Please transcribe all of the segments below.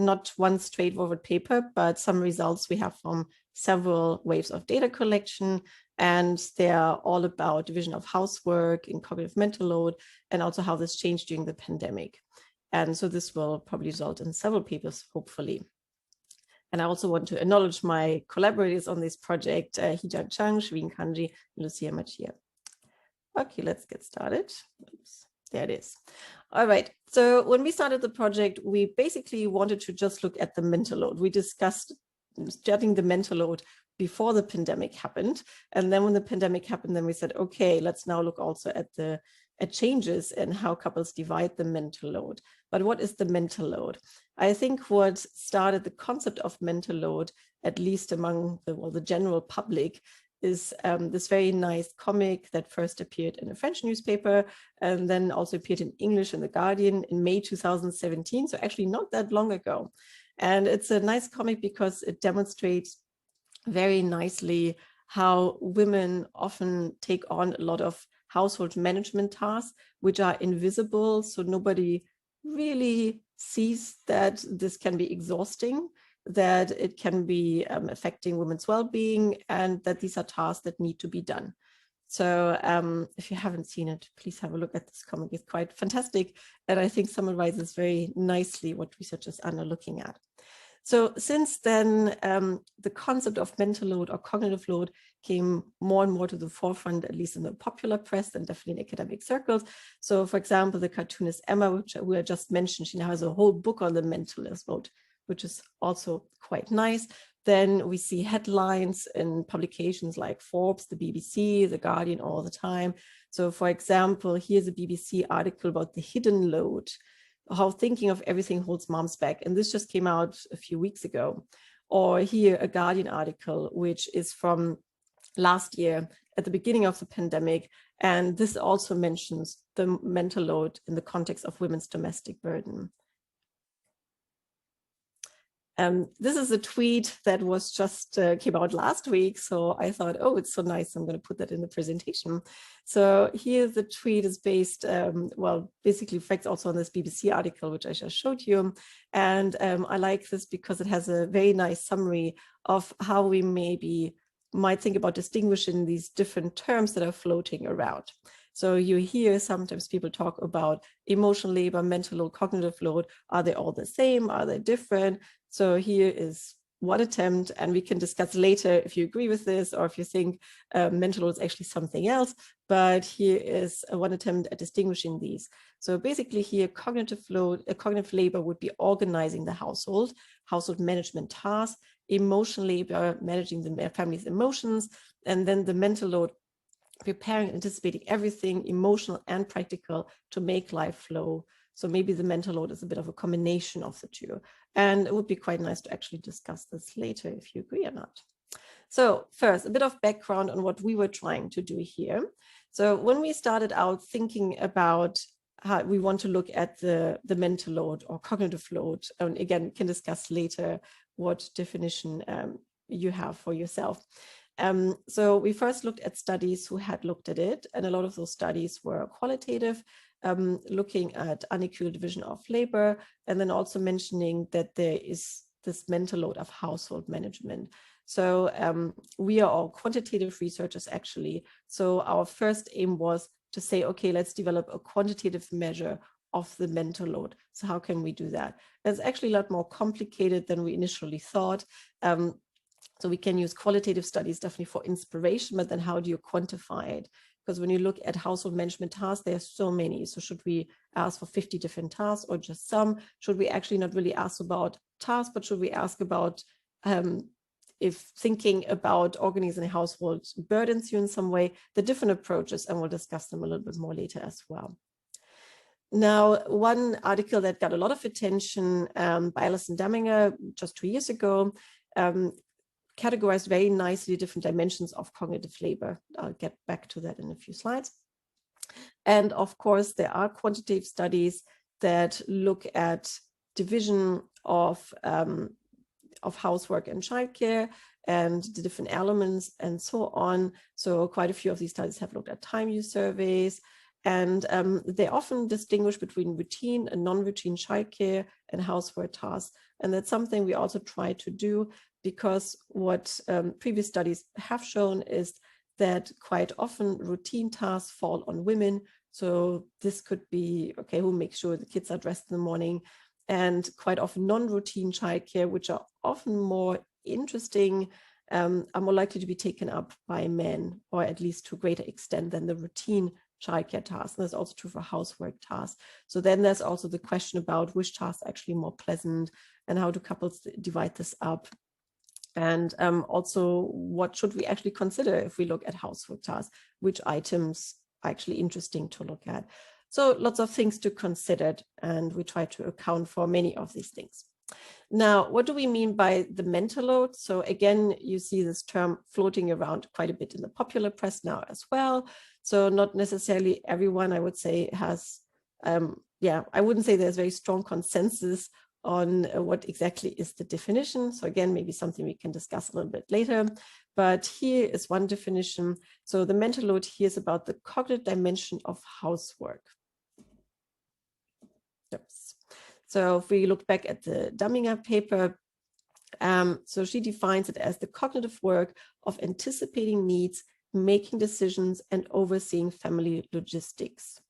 not one straightforward paper, but some results we have from several waves of data collection, and they are all about division of housework and cognitive mental load, and also how this changed during the pandemic. And so this will probably result in several papers, hopefully. And I also want to acknowledge my collaborators on this project, Hijab Chang, Shveen Kanji, and Lucia Machia. Okay, let's get started. Oops, there it is. All right, so when we started the project, we basically wanted to just look at the mental load. We discussed studying the mental load before the pandemic happened. And then when the pandemic happened, then we said, okay, let's now look also at changes and how couples divide the mental load. But what is the mental load? I think what started the concept of mental load, at least among the general public, is this very nice comic that first appeared in a French newspaper and then also appeared in English in The Guardian in May 2017, so actually not that long ago. And it's a nice comic because it demonstrates very nicely how women often take on a lot of household management tasks, which are invisible, so nobody really sees that this can be exhausting, that it can be affecting women's well-being, and that these are tasks that need to be done. So if you haven't seen it, please have a look at this comic. It's quite fantastic, and I think summarizes very nicely what researchers are now looking at. So since then, the concept of mental load or cognitive load came more and more to the forefront, at least in the popular press and definitely in academic circles. So for example, the cartoonist Emma, which I just mentioned, she now has a whole book on the mental load, which is also quite nice. Then we see headlines in publications like Forbes, the BBC, The Guardian all the time. So for example, here's a BBC article about the hidden load, how thinking of everything holds moms back. And this just came out a few weeks ago. Or here, a Guardian article, which is from last year at the beginning of the pandemic. And this also mentions the mental load in the context of women's domestic burden. This is a tweet that was just came out last week. So I thought, oh, it's so nice. I'm going to put that in the presentation. So here the tweet is based, well, basically reflects also on this BBC article, which I just showed you. And I like this because it has a very nice summary of how we might think about distinguishing these different terms that are floating around. So you hear sometimes people talk about emotional labor, mental load, cognitive load. Are they all the same? Are they different? So here is one attempt, and we can discuss later if you agree with this or if you think mental load is actually something else. But here is one attempt at distinguishing these. So basically here, cognitive labor would be organizing the household management tasks, emotional labor, managing the family's emotions, and then the mental load, preparing, anticipating everything, emotional and practical, to make life flow. So maybe the mental load is a bit of a combination of the two. And it would be quite nice to actually discuss this later if you agree or not. So first, a bit of background on what we were trying to do here. So when we started out thinking about how we want to look at the mental load or cognitive load, and again, can discuss later what definition you have for yourself. So we first looked at studies who had looked at it, and a lot of those studies were qualitative, looking at unequal division of labor, and then also mentioning that there is this mental load of household management. So we are all quantitative researchers, actually. So our first aim was to say, okay, let's develop a quantitative measure of the mental load. So how can we do that? It's actually a lot more complicated than we initially thought. So we can use qualitative studies definitely for inspiration, but then how do you quantify it? Because when you look at household management tasks, there are so many. So should we ask for 50 different tasks or just some? Should we actually not really ask about tasks, but should we ask about if thinking about organizing a household burdens you in some way, the different approaches, and we'll discuss them a little bit more later as well. Now, one article that got a lot of attention by Alison Daminger just 2 years ago categorized very nicely different dimensions of cognitive labor. I'll get back to that in a few slides. And of course, there are quantitative studies that look at division of housework and childcare and the different elements and so on. So quite a few of these studies have looked at time use surveys. And they often distinguish between routine and non-routine childcare and housework tasks. And that's something we also try to do, because what previous studies have shown is that quite often routine tasks fall on women. So this could be, okay, who makes sure the kids are dressed in the morning, and quite often non-routine childcare, which are often more interesting, are more likely to be taken up by men, or at least to a greater extent than the routine childcare tasks. And that's also true for housework tasks. So then there's also the question about which tasks are actually more pleasant, and how do couples divide this up. And also, what should we actually consider if we look at housework tasks? Which items are actually interesting to look at? So lots of things to consider, and we try to account for many of these things. Now, what do we mean by the mental load? So again, you see this term floating around quite a bit in the popular press now as well. So not necessarily everyone, I would say, has, I wouldn't say there's very strong consensus on what exactly is the definition. So again, maybe something we can discuss a little bit later. But here is one definition. So the mental load here is about the cognitive dimension of housework. Oops. So if we look back at the Dumminger paper, so she defines it as the cognitive work of anticipating needs, making decisions, and overseeing family logistics.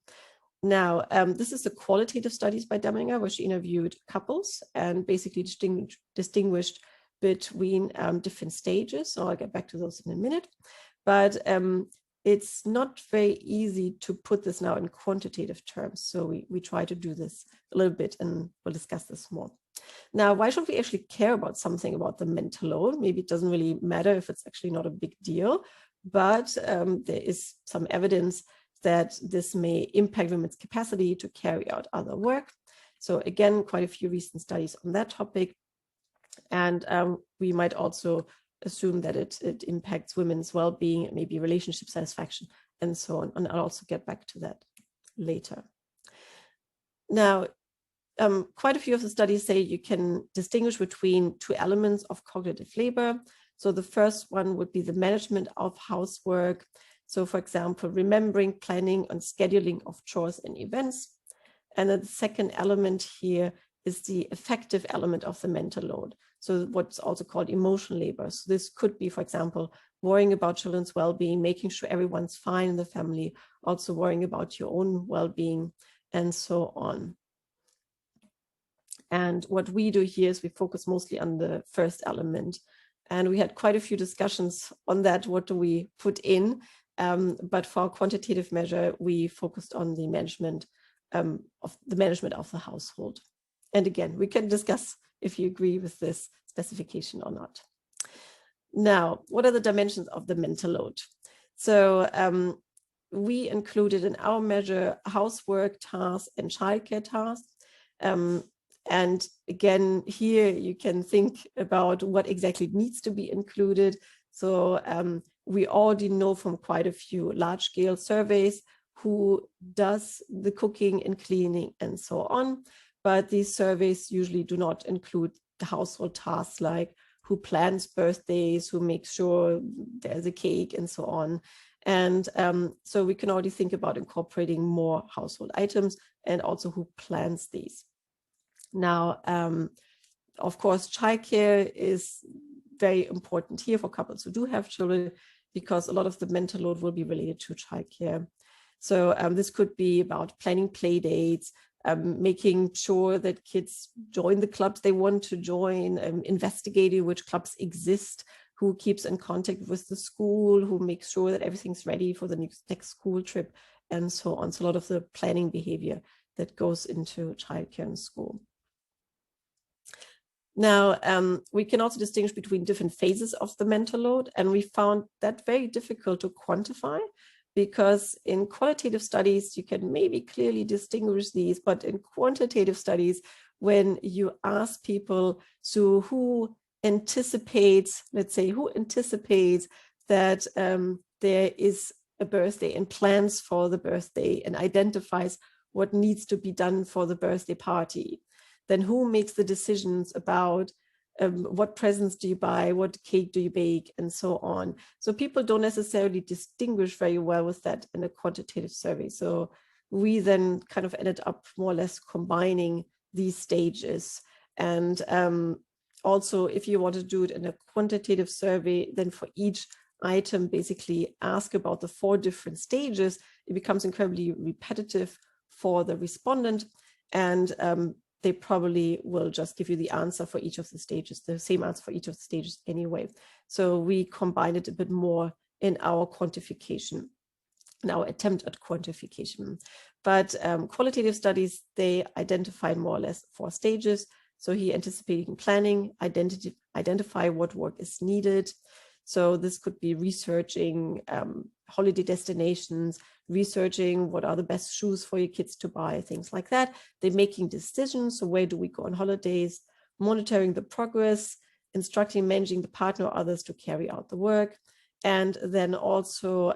Now, this is the qualitative studies by Dumminger, where she interviewed couples and basically distinguished between different stages. So I'll get back to those in a minute. But it's not very easy to put this now in quantitative terms. So we try to do this a little bit, and we'll discuss this more. Now, why should we actually care about something about the mental load? Maybe it doesn't really matter if it's actually not a big deal, but there is some evidence that this may impact women's capacity to carry out other work. So again, quite a few recent studies on that topic. And we might also assume that it impacts women's well-being, maybe relationship satisfaction, and so on. And I'll also get back to that later. Now, quite a few of the studies say you can distinguish between two elements of cognitive labor. So the first one would be the management of housework. So for example, remembering, planning, and scheduling of chores and events. And then the second element here is the affective element of the mental load. So what's also called emotional labor. So this could be, for example, worrying about children's well-being, making sure everyone's fine in the family, also worrying about your own well-being, and so on. And what we do here is we focus mostly on the first element. And we had quite a few discussions on that. What do we put in? But for our quantitative measure, we focused on the management of the household. And again, we can discuss if you agree with this specification or not. Now, what are the dimensions of the mental load? So we included in our measure housework tasks and childcare tasks. And again, here you can think about what exactly needs to be included. So we already know from quite a few large-scale surveys who does the cooking and cleaning and so on. But these surveys usually do not include the household tasks like who plans birthdays, who makes sure there's a cake, and so on. And so we can already think about incorporating more household items, and also who plans these. Now, of course, childcare is very important here for couples who do have children, because a lot of the mental load will be related to childcare. So this could be about planning play dates, making sure that kids join the clubs they want to join, investigating which clubs exist, who keeps in contact with the school, who makes sure that everything's ready for the next school trip, and so on. So a lot of the planning behavior that goes into childcare and school. Now, we can also distinguish between different phases of the mental load, and we found that very difficult to quantify, because in qualitative studies, you can maybe clearly distinguish these, but in quantitative studies, when you ask people, so who anticipates, let's say, who anticipates that there is a birthday and plans for the birthday and identifies what needs to be done for the birthday party, then who makes the decisions about what presents do you buy, what cake do you bake, and so on. So people don't necessarily distinguish very well with that in a quantitative survey. So we then kind of ended up more or less combining these stages. And also, if you want to do it in a quantitative survey, then for each item, basically ask about the 4 different stages. It becomes incredibly repetitive for the respondent, and they probably will just give you the answer for each of the stages, the same answer for each of the stages anyway. So we combined it a bit more in our quantification, in our attempt at quantification. But qualitative studies, they identify more or less 4 stages. So here, anticipating planning, identify what work is needed. So this could be researching holiday destinations, researching what are the best shoes for your kids to buy, things like that. They're making decisions. So where do we go on holidays? Monitoring the progress, instructing, managing the partner or others to carry out the work. And then also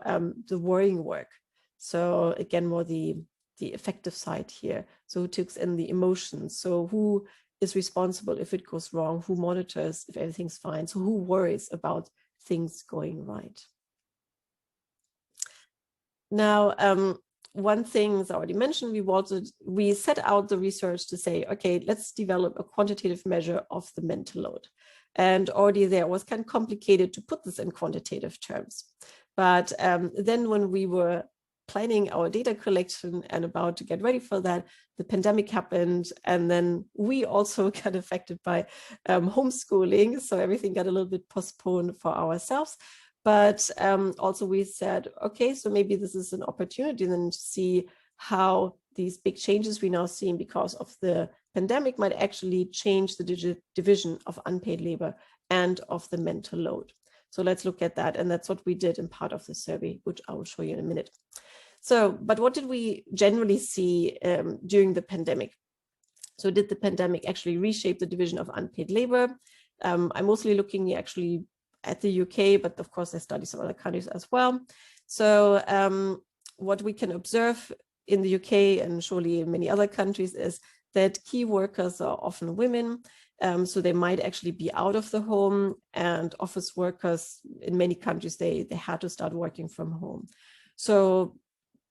the worrying work. So again, more the effective side here. So who takes in the emotions? So who is responsible if it goes wrong? Who monitors if everything's fine? So who worries about things going right? Now, one thing is already mentioned, we set out the research to say, okay, let's develop a quantitative measure of the mental load. And already there was kind of complicated to put this in quantitative terms. But then when we were planning our data collection and about to get ready for that, the pandemic happened, and then we also got affected by homeschooling. So everything got a little bit postponed for ourselves. But also we said, okay, so maybe this is an opportunity then to see how these big changes we now see because of the pandemic might actually change the division of unpaid labor and of the mental load. So let's look at that. And that's what we did in part of the survey, which I will show you in a minute. So, but what did we generally see during the pandemic? So did the pandemic actually reshape the division of unpaid labor? I'm mostly looking actually at the UK, but of course there's studies of other countries as well. So what we can observe in the UK and surely in many other countries is that key workers are often women. So they might actually be out of the home, and office workers in many countries, they had to start working from home. So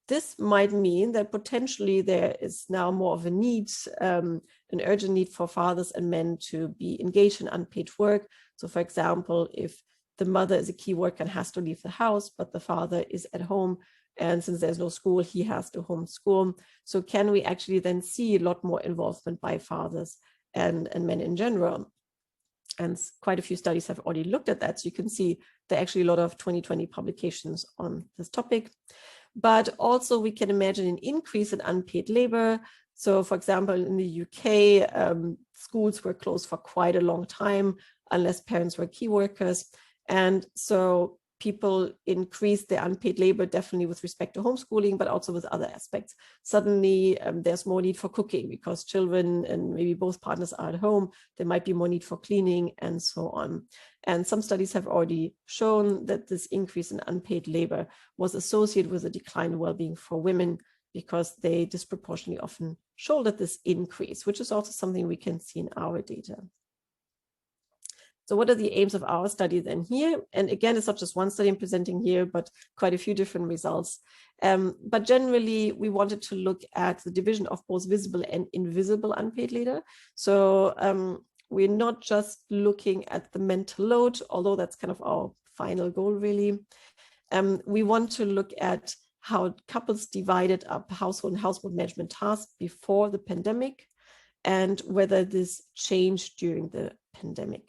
this might mean that potentially there is now more of a need, an urgent need for fathers and men to be engaged in unpaid work. So for example, if the mother is a key worker and has to leave the house, but the father is at home, and since there's no school, he has to homeschool. So can we actually then see a lot more involvement by fathers and men in general? And quite a few studies have already looked at that. So you can see there are actually a lot of 2020 publications on this topic. But also we can imagine an increase in unpaid labor. So for example, in the UK, schools were closed for quite a long time unless parents were key workers. And so people increased their unpaid labor definitely with respect to homeschooling, but also with other aspects. Suddenly there's more need for cooking because children and maybe both partners are at home. There might be more need for cleaning and so on. And some studies have already shown that this increase in unpaid labor was associated with a decline in well-being for women because they disproportionately often shouldered this increase, which is also something we can see in our data. So what are the aims of our study then here? And again, it's not just one study I'm presenting here, but quite a few different results. But generally, we wanted to look at the division of both visible and invisible unpaid labor. So we're not just looking at the mental load, although that's kind of our final goal, really. We want to look at how couples divided up household and household management tasks before the pandemic and whether this changed during the pandemic.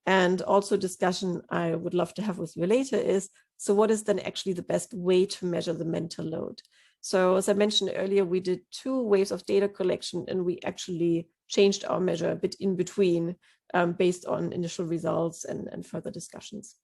And also discussion I would love to have with you later is, so what is then actually the best way to measure the mental load? So as I mentioned earlier, we did 2 waves of data collection, and we actually changed our measure a bit in between based on initial results and further discussions.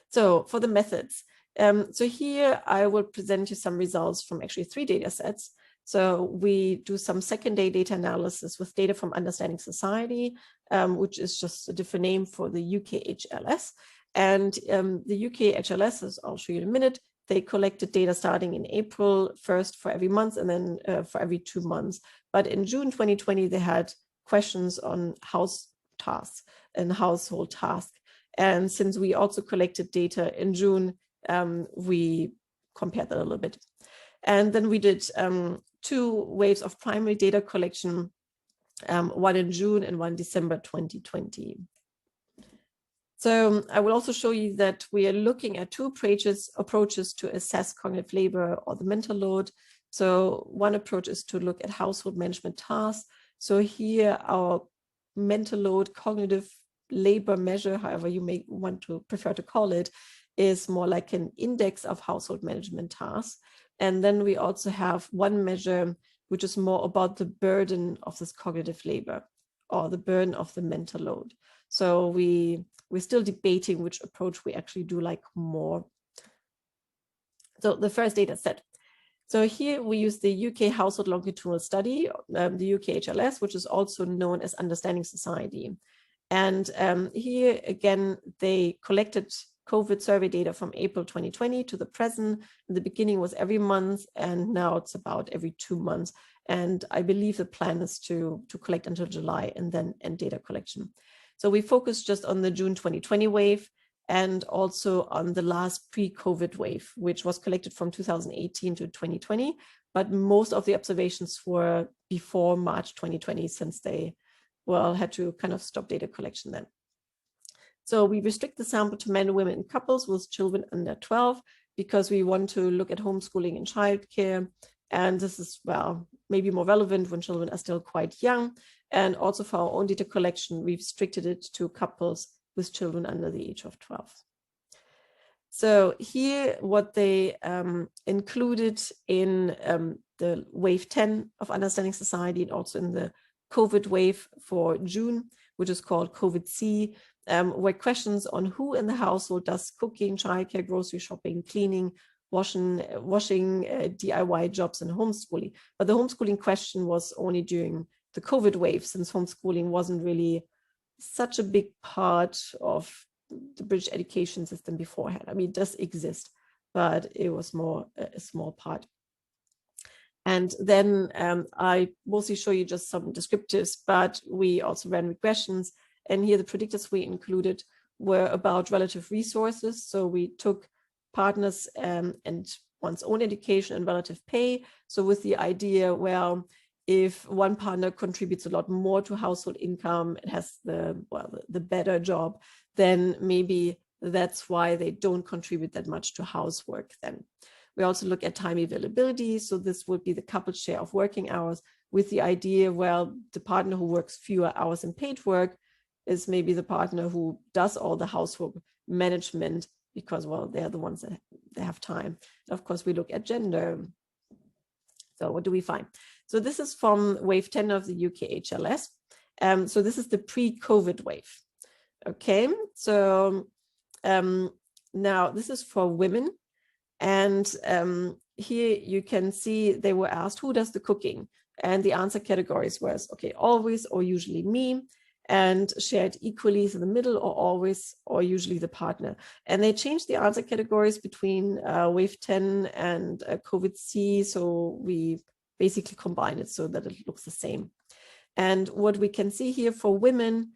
So for the methods, so here I will present you some results from actually 3 data sets. So we do some second-day data analysis with data from Understanding Society, which is just a different name for the UK HLS. And the UK HLS, as I'll show you in a minute, they collected data starting in April 1st for every month and then for every 2 months. But in June 2020, they had questions on house tasks and household tasks. And since we also collected data in June, we compared that a little bit. And then we did 2 waves of primary data collection, one in June and one December 2020. So I will also show you that we are looking at 2 approaches to assess cognitive labor or the mental load. So one approach is to look at household management tasks. So here our mental load, cognitive labor measure, however you may want to prefer to call it, is more like an index of household management tasks. And then we also have one measure which is more about the burden of this cognitive labor or the burden of the mental load. So we're still debating which approach we actually do like more. So the first data set. So here we use the UK Household Longitudinal Study, the UK HLS, which is also known as Understanding Society. And here again, they collected COVID survey data from April 2020 to the present. In the beginning was every month, and now it's about every 2 months. And I believe the plan is to collect until July and then end data collection. So we focus just on the June 2020 wave and also on the last pre-COVID wave, which was collected from 2018 to 2020. But most of the observations were before March 2020, since they, well, had to kind of stop data collection then. So we restrict the sample to men, women, and couples with children under 12 because we want to look at homeschooling and childcare. And this is, well, maybe more relevant when children are still quite young. And also for our own data collection, we've restricted it to couples with children under the age of 12. So here, what they included in the wave 10 of Understanding Society and also in the COVID wave for June, which is called COVID-C, were questions on who in the household does cooking, childcare, grocery shopping, cleaning, washing, DIY jobs, and homeschooling. But the homeschooling question was only during the COVID wave, since homeschooling wasn't really such a big part of the British education system beforehand. I mean, it does exist, but it was more a small part. And then I mostly show you just some descriptives, but we also ran regressions. And here the predictors we included were about relative resources. So we took partners and one's own education and relative pay. So with the idea, well, if one partner contributes a lot more to household income and has the better job, then maybe that's why they don't contribute that much to housework then. We also look at time availability. So this would be the couple's share of working hours, with the idea, well, the partner who works fewer hours in paid work is maybe the partner who does all the housework management because, well, they're the ones that they have time. And of course, we look at gender. So what do we find? So this is from wave 10 of the UK HLS. So this is the pre-COVID wave. Okay, so now this is for women. And here you can see they were asked, who does the cooking? And the answer categories was, okay, always or usually me, and shared equally in the middle, or always or usually the partner. And they changed the answer categories between wave 10 and COVID-C. So we basically combined it so that it looks the same. And what we can see here for women,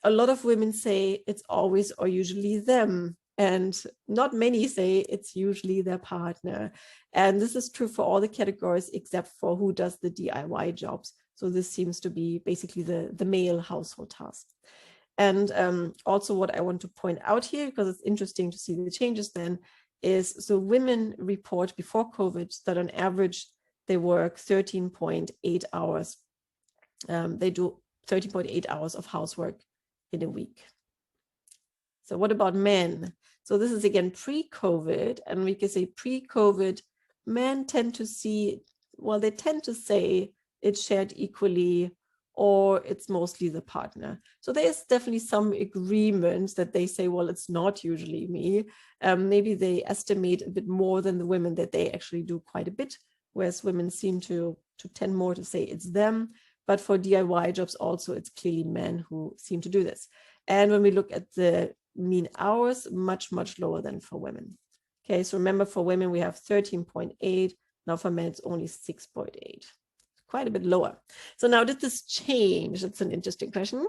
a lot of women say it's always or usually them. And not many say it's usually their partner. And this is true for all the categories except for who does the DIY jobs. So this seems to be basically the male household task. And also what I want to point out here, because it's interesting to see the changes then, is so women report before COVID that on average they work 13.8 hours. They do 13.8 hours of housework in a week. So what about men? So this is again pre-COVID, and we can say pre-COVID, men tend to see, well, they tend to say it's shared equally or it's mostly the partner. So there's definitely some agreement that they say, well, it's not usually me. Maybe they estimate a bit more than the women that they actually do quite a bit, whereas women seem to tend more to say it's them. But for DIY jobs also, it's clearly men who seem to do this. And when we look at the mean hours, much, much lower than for women. Okay, so remember for women, we have 13.8. Now for men, it's only 6.8. quite a bit lower. So now, did this change? That's an interesting question.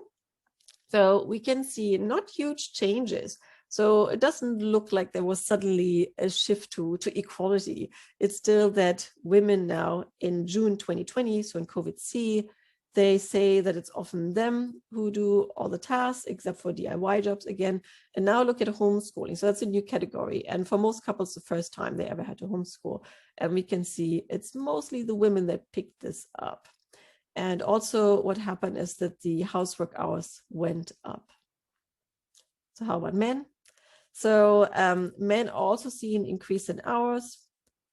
So we can see not huge changes. So it doesn't look like there was suddenly a shift to equality. It's still that women now in June 2020, so in COVID-C, they say that it's often them who do all the tasks, except for DIY jobs again. And now look at homeschooling. So that's a new category. And for most couples, the first time they ever had to homeschool. And we can see it's mostly the women that picked this up. And also what happened is that the housework hours went up. So how about men? So men also see an increase in hours.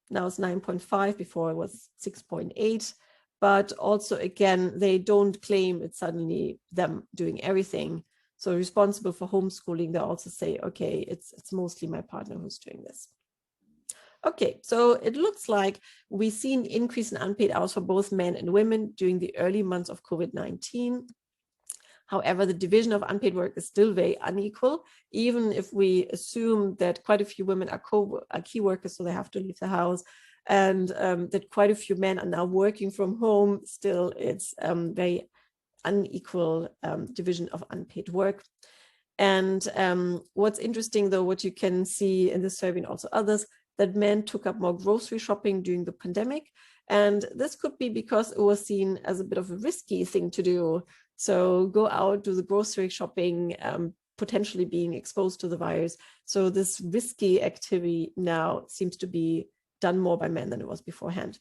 Now it's 9.5, before it was 6.8. But also, again, they don't claim it's suddenly them doing everything. So responsible for homeschooling, they also say, okay, it's mostly my partner who's doing this. Okay, so it looks like we see an increase in unpaid hours for both men and women during the early months of COVID-19. However, the division of unpaid work is still very unequal, even if we assume that quite a few women are key workers, so they have to leave the house, and that quite a few men are now working from home. Still, it's very unequal division of unpaid work. And what's interesting, though, what you can see in the survey and also others, that men took up more grocery shopping during the pandemic. And this could be because it was seen as a bit of a risky thing to do. So go out, do the grocery shopping, potentially being exposed to the virus. So this risky activity now seems to be done more by men than it was beforehand.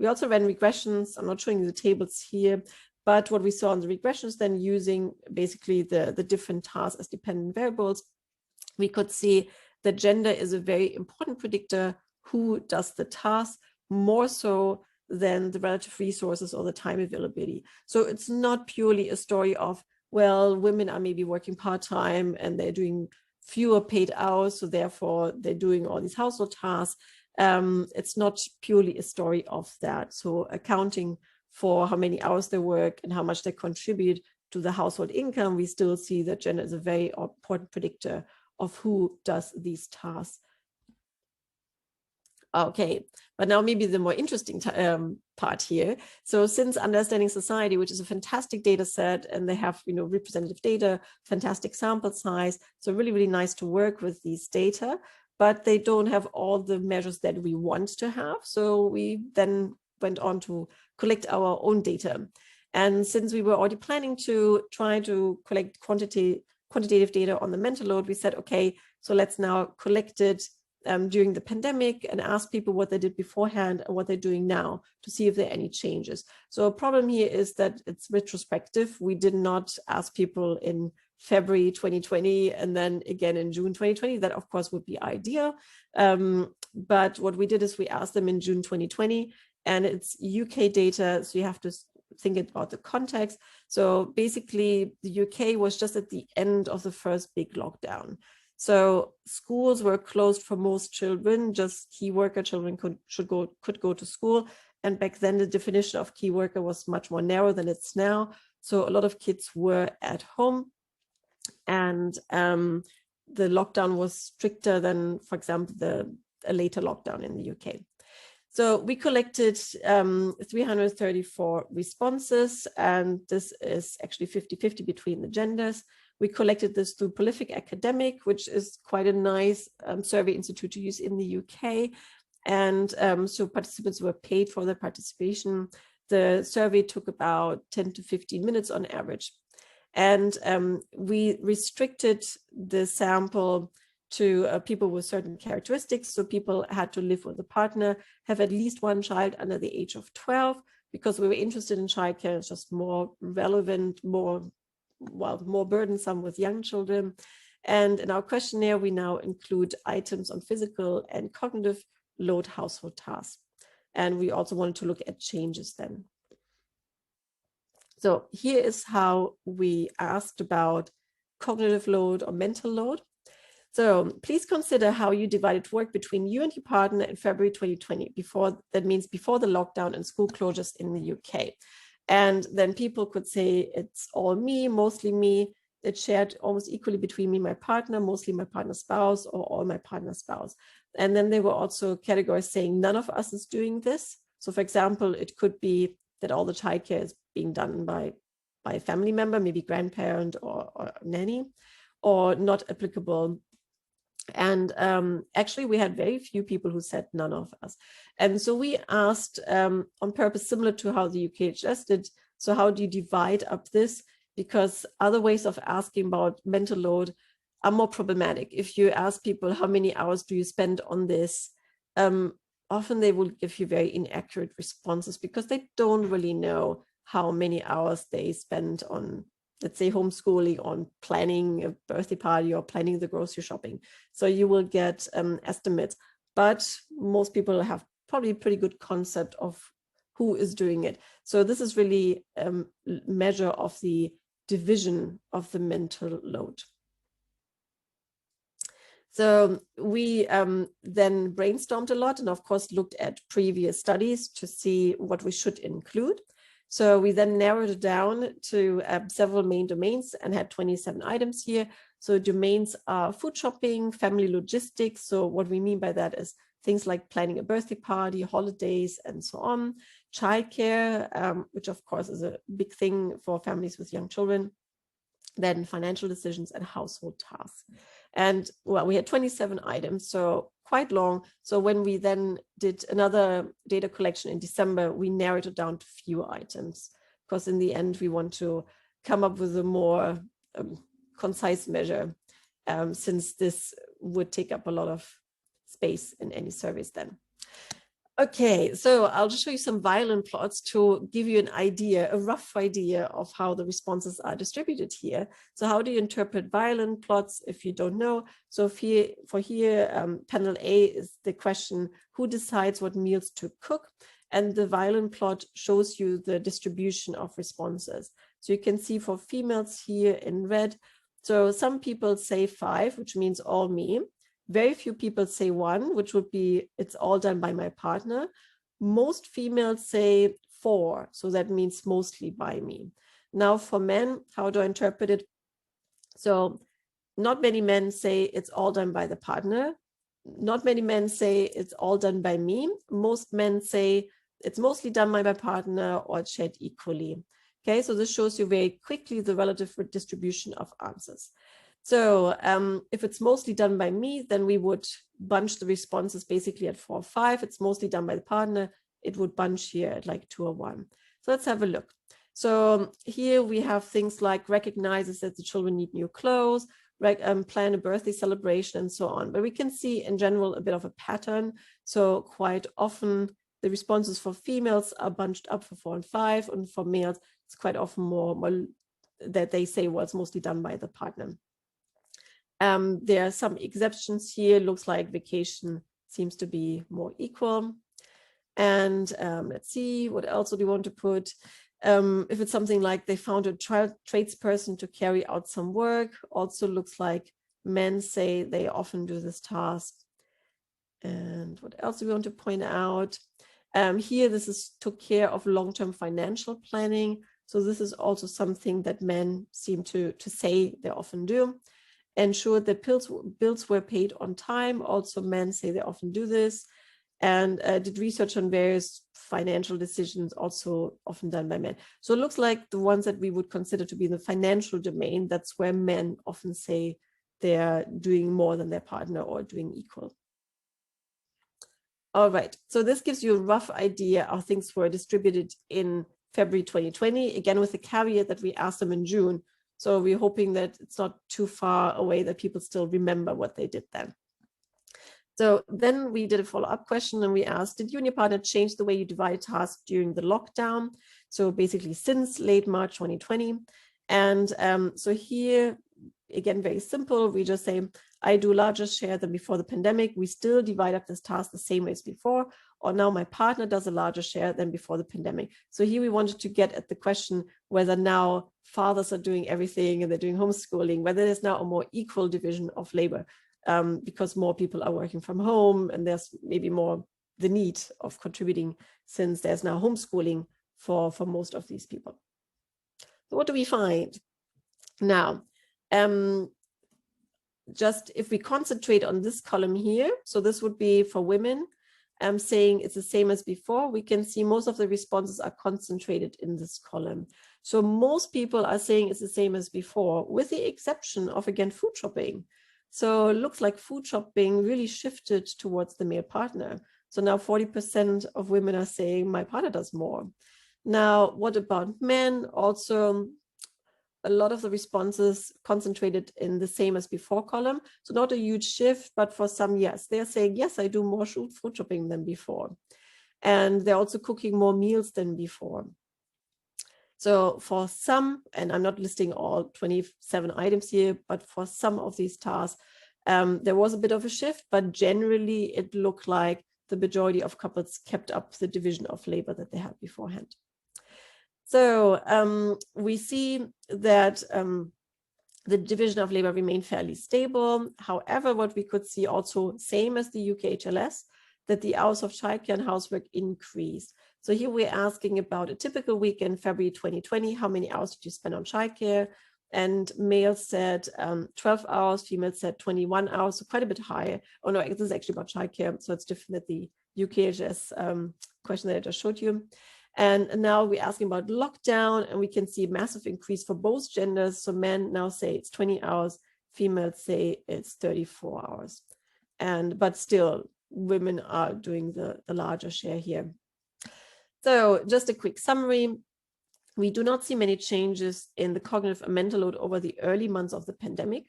We also ran regressions. I'm not showing you the tables here, but what we saw in the regressions, then using basically the different tasks as dependent variables, we could see that gender is a very important predictor who does the task, more so than the relative resources or the time availability. So it's not purely a story of, well, women are maybe working part-time and they're doing fewer paid hours, so therefore they're doing all these household tasks. It's not purely a story of that. So accounting for how many hours they work and how much they contribute to the household income, we still see that gender is a very important predictor of who does these tasks. Okay, but now maybe the more interesting part here. So since Understanding Society, which is a fantastic data set, and they have, representative data, fantastic sample size, so really, really nice to work with these data, but they don't have all the measures that we want to have. So we then went on to collect our own data. And since we were already planning to try to collect quantitative data on the mental load, we said, okay, so let's now collect it during the pandemic and ask people what they did beforehand and what they're doing now to see if there are any changes. So a problem here is that it's retrospective. We did not ask people in February 2020 and then again in June 2020. That, of course, would be ideal. But what we did is we asked them in June 2020, and it's UK data, so you have to think about the context. So basically, the UK was just at the end of the first big lockdown. So schools were closed for most children, just key worker children could go to school. And back then the definition of key worker was much more narrow than it's now. So a lot of kids were at home, and the lockdown was stricter than, for example, a later lockdown in the UK. So we collected 334 responses, and this is actually 50-50 between the genders. We collected this through Prolific Academic, which is quite a nice survey institute to use in the UK. And so participants were paid for their participation. The survey took about 10 to 15 minutes on average. And we restricted the sample to people with certain characteristics. So people had to live with a partner, have at least one child under the age of 12, because we were interested in childcare. It's just more relevant, more burdensome with young children. And in our questionnaire, we now include items on physical and cognitive load household tasks. And we also wanted to look at changes then. So here is how we asked about cognitive load or mental load. So please consider how you divided work between you and your partner in February 2020, before the lockdown and school closures in the UK. And then people could say it's all me, mostly me. It's shared almost equally between me and my partner, mostly my partner's spouse, or all my partner's spouse. And then there were also categories saying none of us is doing this. So for example, it could be that all the childcare is being done by a family member, maybe grandparent or nanny, or not applicable. And actually, we had very few people who said none of us. And so we asked on purpose, similar to how the UKHS did, so how do you divide up this? Because other ways of asking about mental load are more problematic. If you ask people, how many hours do you spend on this? Often they will give you very inaccurate responses because they don't really know how many hours they spend on, let's say, homeschooling, on planning a birthday party or planning the grocery shopping. So you will get estimates, but most people have probably a pretty good concept of who is doing it. So this is really a measure of the division of the mental load. So we then brainstormed a lot and of course looked at previous studies to see what we should include. So we then narrowed it down to several main domains and had 27 items here. So domains are food shopping, family logistics. So what we mean by that is things like planning a birthday party, holidays, and so on. Childcare, which of course is a big thing for families with young children. Then financial decisions and household tasks. And well, we had 27 items, so quite long. So when we then did another data collection in December, we narrowed it down to few items, because in the end, we want to come up with a more concise measure, since this would take up a lot of space in any surveys then. Okay, so I'll just show you some violin plots to give you an idea, a rough idea of how the responses are distributed here. So how do you interpret violin plots if you don't know? So for here, panel A is the question, who decides what meals to cook? And the violin plot shows you the distribution of responses. So you can see for females here in red. So some people say 5, which means all me. Very few people say 1, which would be it's all done by my partner. Most females say 4, so that means mostly by me. Now for men, how do I interpret it? So not many men say it's all done by the partner. Not many men say it's all done by me. Most men say it's mostly done by my partner or it's shared equally. Okay, so this shows you very quickly the relative distribution of answers. So if it's mostly done by me, then we would bunch the responses basically at 4 or 5. It's mostly done by the partner. It would bunch here at like 2 or 1. So let's have a look. So here we have things like recognizes that the children need new clothes, plan a birthday celebration and so on. But we can see in general a bit of a pattern. So quite often the responses for females are bunched up for 4 and 5, and for males it's quite often more that they say, well, it's mostly done by the partner. There are some exceptions here. Looks like vacation seems to be more equal. And let's see, what else do we want to put? If it's something like they found a tradesperson to carry out some work, also looks like men say they often do this task. And what else do we want to point out? Here, this took care of long-term financial planning. So this is also something that men seem to say they often do. Ensured that bills were paid on time. Also, men say they often do this. And did research on various financial decisions, also often done by men. So it looks like the ones that we would consider to be in the financial domain, that's where men often say they're doing more than their partner or doing equal. All right, so this gives you a rough idea how things were distributed in February 2020, again with the caveat that we asked them in June. So we're hoping that it's not too far away that people still remember what they did then. So then we did a follow-up question and we asked, did you and your partner change the way you divide tasks during the lockdown? So basically since late March 2020. And so here, again, very simple. We just say, I do larger share than before the pandemic. We still divide up this task the same way as before. Or now my partner does a larger share than before the pandemic. So here we wanted to get at the question whether now fathers are doing everything and they're doing homeschooling, whether there's now a more equal division of labor, because more people are working from home and there's maybe more the need of contributing since there's now homeschooling for most of these people. So what do we find? Now, just if we concentrate on this column here, so this would be for women, saying it's the same as before, we can see most of the responses are concentrated in this column. So most people are saying it's the same as before, with the exception of, again, food shopping. So it looks like food shopping really shifted towards the male partner. So now 40% of women are saying my partner does more. Now, what about men? Also, a lot of the responses concentrated in the same as before column. So not a huge shift, but for some, yes, they're saying, yes, I do more food shopping than before. And they're also cooking more meals than before. So for some, and I'm not listing all 27 items here, but for some of these tasks, there was a bit of a shift, but generally it looked like the majority of couples kept up the division of labor that they had beforehand. So we see that the division of labor remained fairly stable. However, what we could see also, same as the UK HLS, that the hours of childcare and housework increased. So here we're asking about a typical week in February 2020, how many hours did you spend on childcare? And males said 12 hours, females said 21 hours, so quite a bit higher. Oh no, this is actually about childcare, so it's different than the UKHS question that I just showed you. And now we're asking about lockdown, and we can see a massive increase for both genders. So men now say it's 20 hours, females say it's 34 hours. But still, women are doing the larger share here. So just a quick summary. We do not see many changes in the cognitive and mental load over the early months of the pandemic.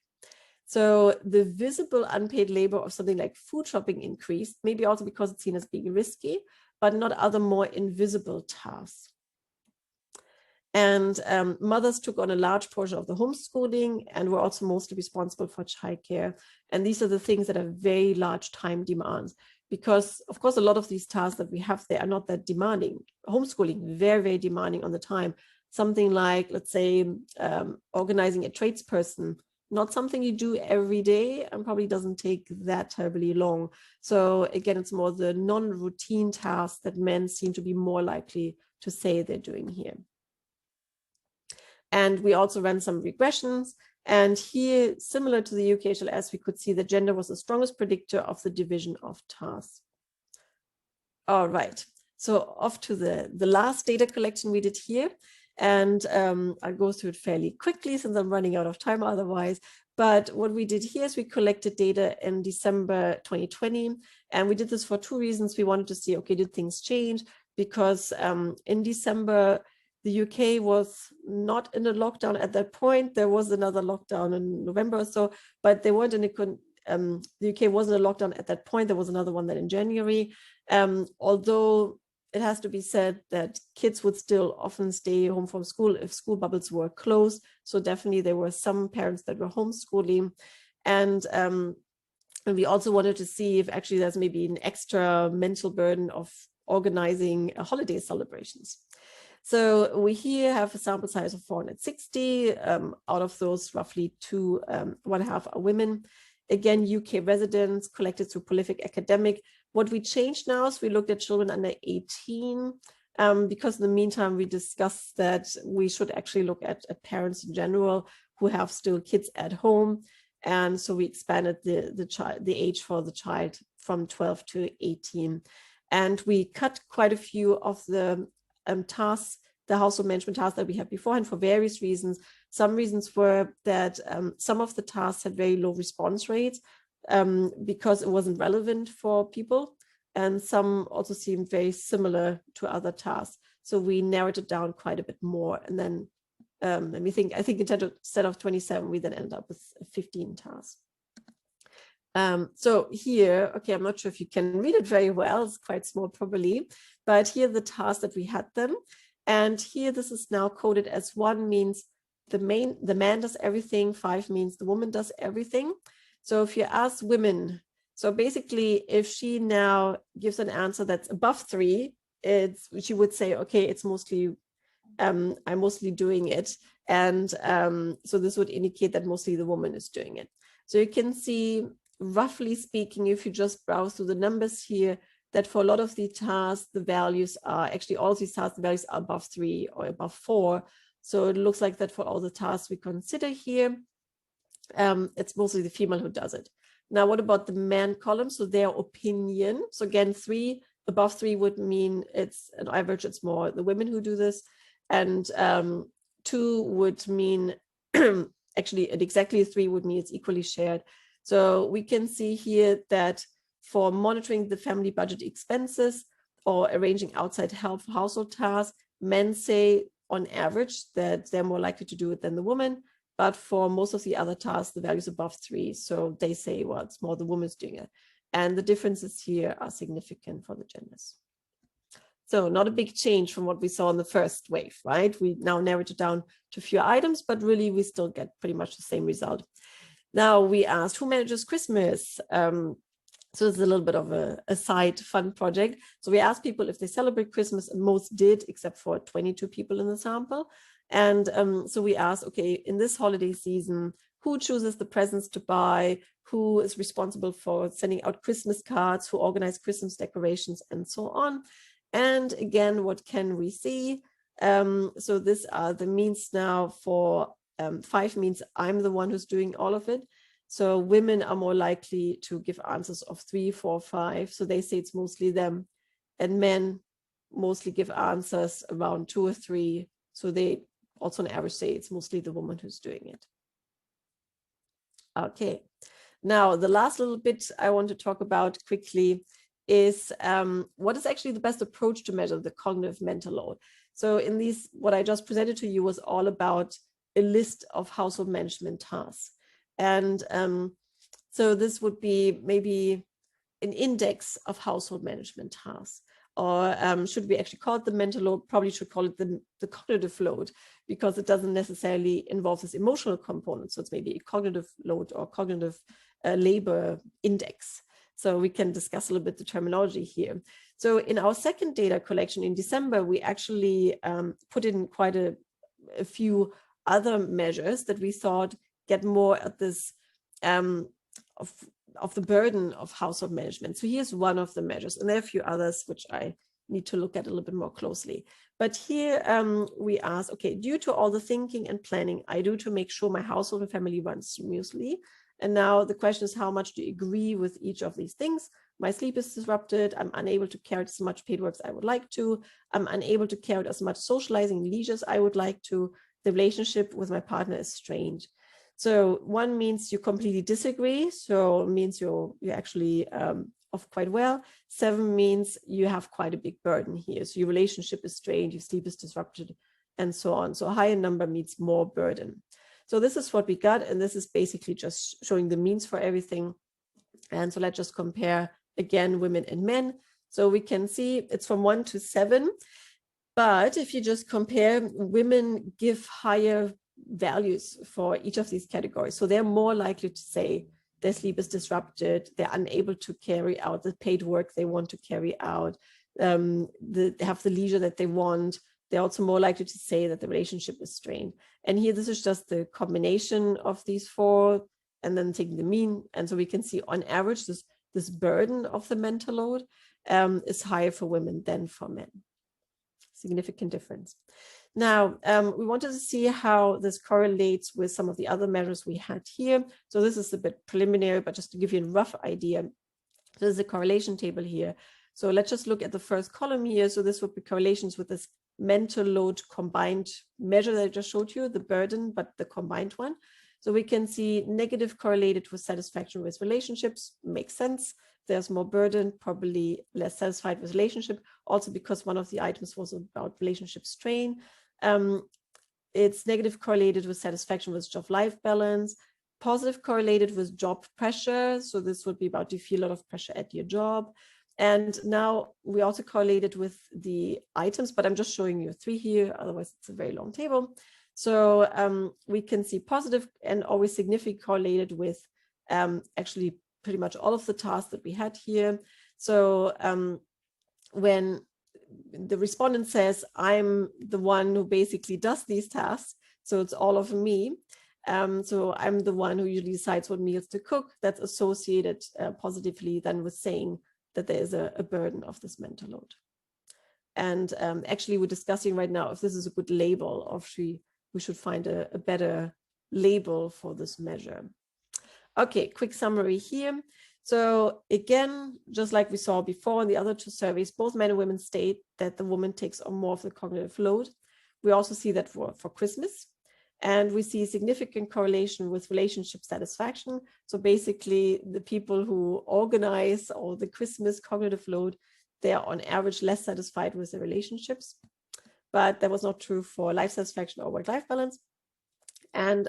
So the visible unpaid labor of something like food shopping increased, maybe also because it's seen as being risky, but not other more invisible tasks. And mothers took on a large portion of the homeschooling and were also mostly responsible for childcare. And these are the things that are very large time demands, because of course, a lot of these tasks that we have there are not that demanding. Homeschooling, very, very demanding on the time. Something like, let's say, organizing a tradesperson, not something you do every day and probably doesn't take that terribly long. So again, it's more the non-routine tasks that men seem to be more likely to say they're doing here. And we also ran some regressions. And here, similar to the UK HLS, we could see that gender was the strongest predictor of the division of tasks. All right, so off to the last data collection we did here. And I'll go through it fairly quickly since I'm running out of time otherwise. But what we did here is we collected data in December 2020. And we did this for two reasons. We wanted to see, okay, did things change? Because in December, the UK was not in a lockdown at that point. There was another lockdown in November or so, but they weren't in the UK wasn't a lockdown at that point. There was another one then in January. Although it has to be said that kids would still often stay home from school if school bubbles were closed. So definitely there were some parents that were homeschooling. And we also wanted to see if actually there's maybe an extra mental burden of organizing holiday celebrations. So we here have a sample size of 460. Out of those, roughly 1/2 are women. Again, UK residents collected through prolific academic. What we changed now is we looked at children under 18, because in the meantime, we discussed that we should actually look at parents in general who have still kids at home. And so we expanded the age for the child from 12 to 18. And we cut quite a few of the tasks, the household management tasks that we had beforehand for various reasons. Some reasons were that some of the tasks had very low response rates because it wasn't relevant for people. And some also seemed very similar to other tasks. So we narrowed it down quite a bit more. And then let me think, I think instead of 27, we then ended up with 15 tasks. So here, okay, I'm not sure if you can read it very well, it's quite small probably, but here are the tasks that we had them. And here this is now coded as 1 means the man does everything, 5 means the woman does everything. So if you ask women, so basically if she now gives an answer that's above 3, she would say, okay, it's mostly, I'm mostly doing it. And so this would indicate that mostly the woman is doing it. So you can see, roughly speaking, if you just browse through the numbers here, that for a lot of the tasks, the values are actually all of these tasks, the values are above 3 or above 4. So it looks like that for all the tasks we consider here, it's mostly the female who does it. Now, what about the man column? So their opinion. So again, above 3 would mean it's an average, it's more the women who do this. And 2 would mean, actually at exactly 3 would mean it's equally shared. So we can see here that for monitoring the family budget expenses or arranging outside help for household tasks, men say on average that they're more likely to do it than the woman. But for most of the other tasks, the value is above 3. So they say, well, it's more the woman's doing it. And the differences here are significant for the genders. So not a big change from what we saw in the first wave, right? We now narrowed it down to fewer items, but really we still get pretty much the same result. Now we asked who manages Christmas. So it's a little bit of a side fun project. So we asked people if they celebrate Christmas, and most did, except for 22 people in the sample. And so we asked, okay, in this holiday season, who chooses the presents to buy, who is responsible for sending out Christmas cards, who organize Christmas decorations, and so on. And again, what can we see? So these are the means now for 5 means I'm the one who's doing all of it. So women are more likely to give answers of 3, 4, 5. So they say it's mostly them. And men mostly give answers around 2 or 3. So they also on average say it's mostly the woman who's doing it. Okay. Now, the last little bit I want to talk about quickly is what is actually the best approach to measure the cognitive mental load. So in these, what I just presented to you was all about a list of household management tasks. And so this would be maybe an index of household management tasks. Or should we actually call it the mental load? Probably should call it the cognitive load, because it doesn't necessarily involve this emotional component. So it's maybe a cognitive load or cognitive labor index. So we can discuss a little bit the terminology here. So in our second data collection in December, we actually put in quite a few other measures that we thought get more at this of the burden of household management. So here's one of the measures, and there are a few others which I need to look at a little bit more closely. But here we ask, okay, due to all the thinking and planning I do to make sure my household and family runs smoothly. And now the question is, how much do you agree with each of these things? My sleep is disrupted. I'm unable to carry out as much paid work as I would like to. I'm unable to carry out as much socializing leisure as I would like to. The relationship with my partner is strained. So 1 means you completely disagree. So it means you're actually off quite well. 7 means you have quite a big burden here. So your relationship is strained, your sleep is disrupted, and so on. So a higher number means more burden. So this is what we got. And this is basically just showing the means for everything. And so let's just compare again, women and men. So we can see it's from 1 to 7. But if you just compare, women give higher values for each of these categories. So they're more likely to say their sleep is disrupted, they're unable to carry out the paid work they want to carry out, they have the leisure that they want. They're also more likely to say that the relationship is strained. And here, this is just the combination of these 4 and then taking the mean. And so we can see on average, this burden of the mental load is higher for women than for men. Significant difference. Now, we wanted to see how this correlates with some of the other measures we had here. So this is a bit preliminary, but just to give you a rough idea, there's a correlation table here. So let's just look at the first column here. So this would be correlations with this mental load combined measure that I just showed you, the burden, but the combined one. So we can see negative correlated with satisfaction with relationships. Makes sense. There's more burden, probably less satisfied with relationship. Also because one of the items was about relationship strain. It's negative correlated with satisfaction with job-life balance. Positive correlated with job pressure. So this would be about, you feel a lot of pressure at your job. And now we also correlated with the items, but I'm just showing you 3 here. Otherwise, it's a very long table. So we can see positive and always significantly correlated with actually pretty much all of the tasks that we had here. So when the respondent says, I'm the one who basically does these tasks, so it's all of me. So I'm the one who usually decides what meals to cook. That's associated positively then with saying that there is a burden of this mental load. And actually, we're discussing right now if this is a good label, or if we should find a better label for this measure. Okay, quick summary here. So again, just like we saw before in the other 2 surveys, both men and women state that the woman takes on more of the cognitive load. We also see that for Christmas. And we see significant correlation with relationship satisfaction. So basically, the people who organize all the Christmas cognitive load, they are on average less satisfied with their relationships. But that was not true for life satisfaction or work-life balance. And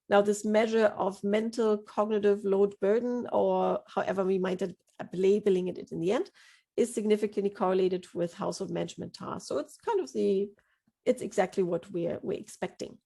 now this measure of mental cognitive load burden, or however we might be labeling it in the end, is significantly correlated with household management tasks. So it's kind of it's exactly what we're expecting.